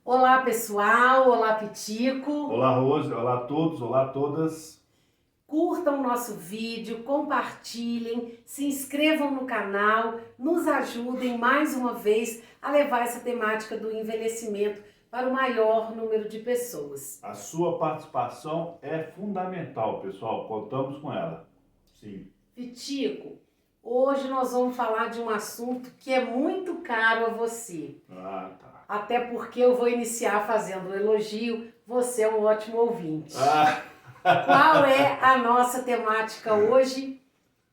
Olá pessoal, olá Pitico. Olá Rose, olá a todos, olá a todas. Curtam o nosso vídeo, compartilhem, se inscrevam no canal, nos ajudem mais uma vez a levar essa temática do envelhecimento para o maior número de pessoas. A sua participação é fundamental, pessoal, contamos com ela. Sim. Pitico, hoje nós vamos falar de um assunto que é muito caro a você. Tá. Até porque eu vou iniciar fazendo um elogio, você é um ótimo ouvinte. Qual é a nossa temática hoje?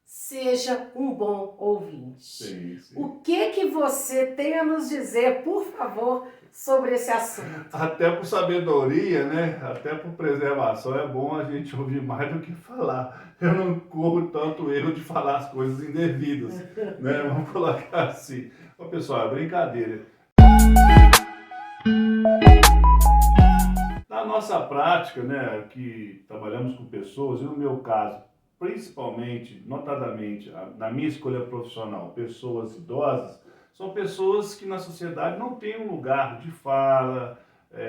Seja um bom ouvinte. Sim. O que você tem a nos dizer, por favor, sobre esse assunto? Até por sabedoria, né? Até por preservação é bom a gente ouvir mais do que falar. Eu não corro tanto erro de falar as coisas indevidas, né? Vamos colocar assim. Ô, pessoal, é brincadeira. Na nossa prática, né, que trabalhamos com pessoas, e no meu caso, principalmente, notadamente, na minha escolha profissional, pessoas idosas, são pessoas que na sociedade não têm um lugar de fala,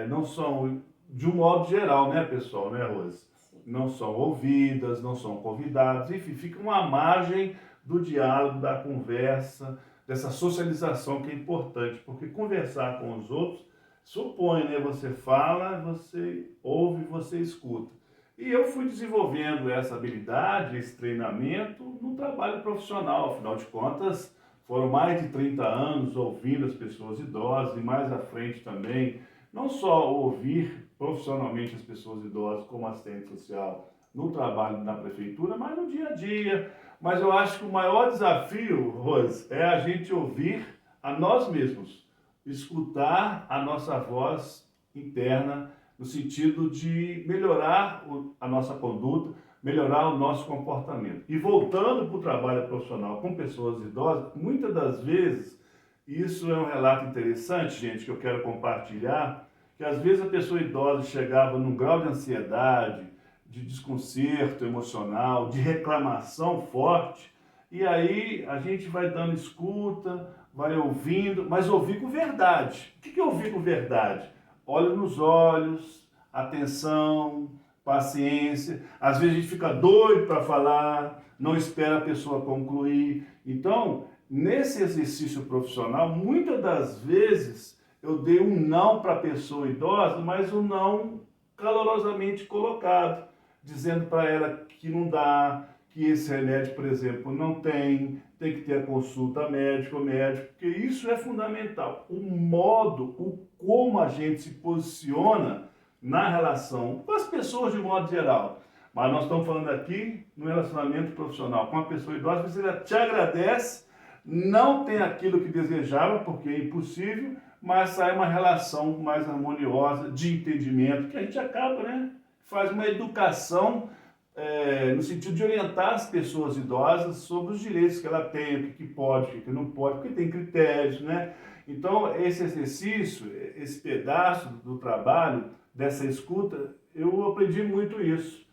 não são, de um modo geral, né, pessoal, né, Rose? Não são ouvidas, não são convidadas, enfim, ficam à margem do diálogo, da conversa, dessa socialização que é importante, porque conversar com os outros supõe, né? Você fala, você ouve, você escuta. E eu fui desenvolvendo essa habilidade, esse treinamento no trabalho profissional. Afinal de contas, foram mais de 30 anos ouvindo as pessoas idosas e mais à frente também, não só ouvir profissionalmente as pessoas idosas como assistente social no trabalho na prefeitura, mas no dia a dia. Mas eu acho que o maior desafio, Rose, é a gente ouvir a nós mesmos, escutar a nossa voz interna no sentido de melhorar a nossa conduta, melhorar o nosso comportamento. E voltando para o trabalho profissional com pessoas idosas, muitas das vezes, isso é um relato interessante, gente, que eu quero compartilhar, que às vezes a pessoa idosa chegava num grau de ansiedade, de desconcerto emocional, de reclamação forte, e aí a gente vai dando escuta, vai ouvindo, mas ouvir com verdade. O que é ouvir com verdade? Olho nos olhos, atenção, paciência. Às vezes a gente fica doido para falar, não espera a pessoa concluir. Então, nesse exercício profissional, muitas das vezes eu dei um não para a pessoa idosa, mas um não calorosamente colocado, dizendo para ela que não dá, que esse remédio, por exemplo, não tem que ter a consulta médica ou médico, porque isso é fundamental. O modo, o como a gente se posiciona na relação com as pessoas de modo geral. Mas nós estamos falando aqui no relacionamento profissional com a pessoa idosa, você já te agradece, não tem aquilo que desejava, porque é impossível, mas sai uma relação mais harmoniosa, de entendimento, que a gente acaba, né? Faz uma educação no sentido de orientar as pessoas idosas sobre os direitos que ela tem, o que pode, o que não pode, porque tem critérios, né? Então, esse exercício, esse pedaço do trabalho, dessa escuta, eu aprendi muito isso.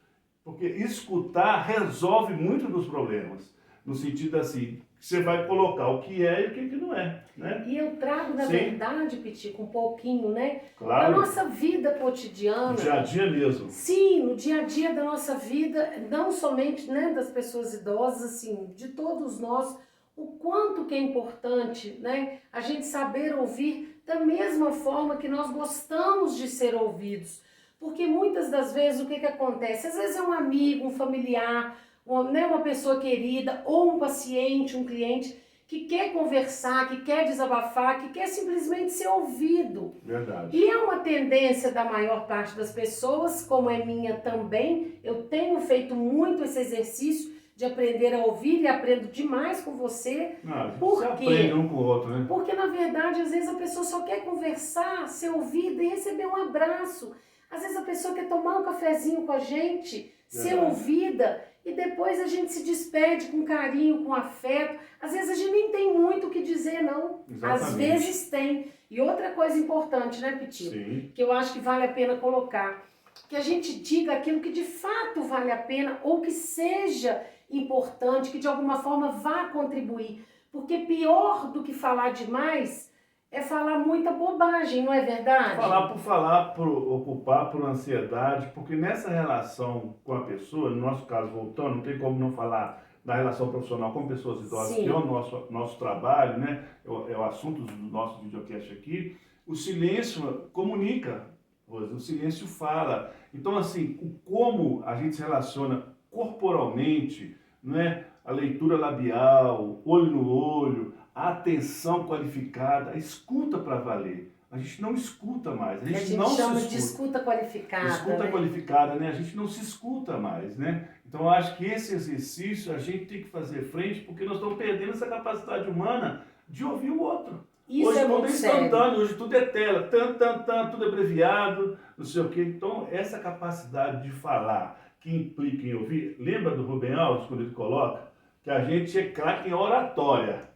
Porque escutar resolve muito dos problemas. No sentido assim, você vai colocar o que é e o que não é, né? E eu trago, na verdade, Pitico, um pouquinho, né? Claro. Da nossa vida cotidiana. No dia a dia mesmo. Sim, no dia a dia da nossa vida, não somente, né, das pessoas idosas, assim, de todos nós, o quanto que é importante, né, a gente saber ouvir da mesma forma que nós gostamos de ser ouvidos. Porque muitas das vezes o que acontece? Às vezes é um amigo, um familiar, uma pessoa querida, ou um paciente, um cliente, que quer conversar, que quer desabafar, que quer simplesmente ser ouvido. Verdade. E é uma tendência da maior parte das pessoas, como é minha também, eu tenho feito muito esse exercício de aprender a ouvir e aprendo demais com você. Você aprende um com o outro, né? Porque na verdade, às vezes a pessoa só quer conversar, ser ouvida e receber um abraço. Às vezes a pessoa quer tomar um cafezinho com a gente, ser ouvida, e depois a gente se despede com carinho, com afeto. Às vezes a gente nem tem muito o que dizer, não. Exatamente. Às vezes tem. E outra coisa importante, né, Pitico? Sim. Que eu acho que vale a pena colocar, que a gente diga aquilo que de fato vale a pena ou que seja importante, que de alguma forma vá contribuir. Porque pior do que falar demais é falar muita bobagem, não é verdade? Falar, por ocupar, por ansiedade, porque nessa relação com a pessoa, no nosso caso, voltando, não tem como não falar da relação profissional com pessoas idosas, Sim. que é o nosso trabalho, né? É o assunto do nosso videocast aqui. O silêncio comunica, Rose, o silêncio fala. Então, assim, como a gente se relaciona corporalmente, né? A leitura labial, olho no olho, a atenção qualificada, a escuta para valer. A gente não escuta mais, a Que a gente gente não se chama de escuta. escuta qualificada. Escuta né? qualificada, né? A gente não se escuta mais, né? Então eu acho que esse exercício a gente tem que fazer frente porque nós estamos perdendo essa capacidade humana de ouvir o outro. Isso Hoje é tudo muito é sério. instantâneo, hoje tudo é tela, tudo é abreviado, não sei o quê. Então essa capacidade de falar que implica em ouvir, lembra do Rubem Alves quando ele coloca que a gente é craque em oratória,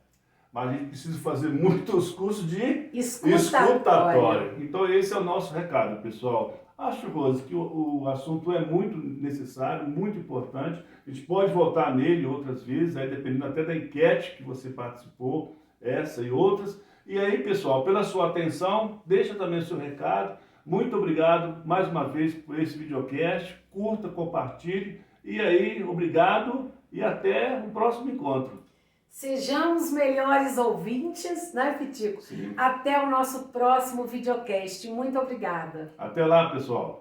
mas a gente precisa fazer muitos cursos de escutatória. Então esse é o nosso recado, pessoal. Acho, Rose, que o assunto é muito necessário, muito importante. A gente pode voltar nele outras vezes, aí dependendo até da enquete que você participou, essa e outras. E aí, pessoal, pela sua atenção, deixa também o seu recado. Muito obrigado mais uma vez por esse videocast. Curta, compartilhe. E aí, obrigado e até o próximo encontro. Sejamos melhores ouvintes, né, Pitico? Sim. Até o nosso próximo videocast. Muito obrigada. Até lá, pessoal.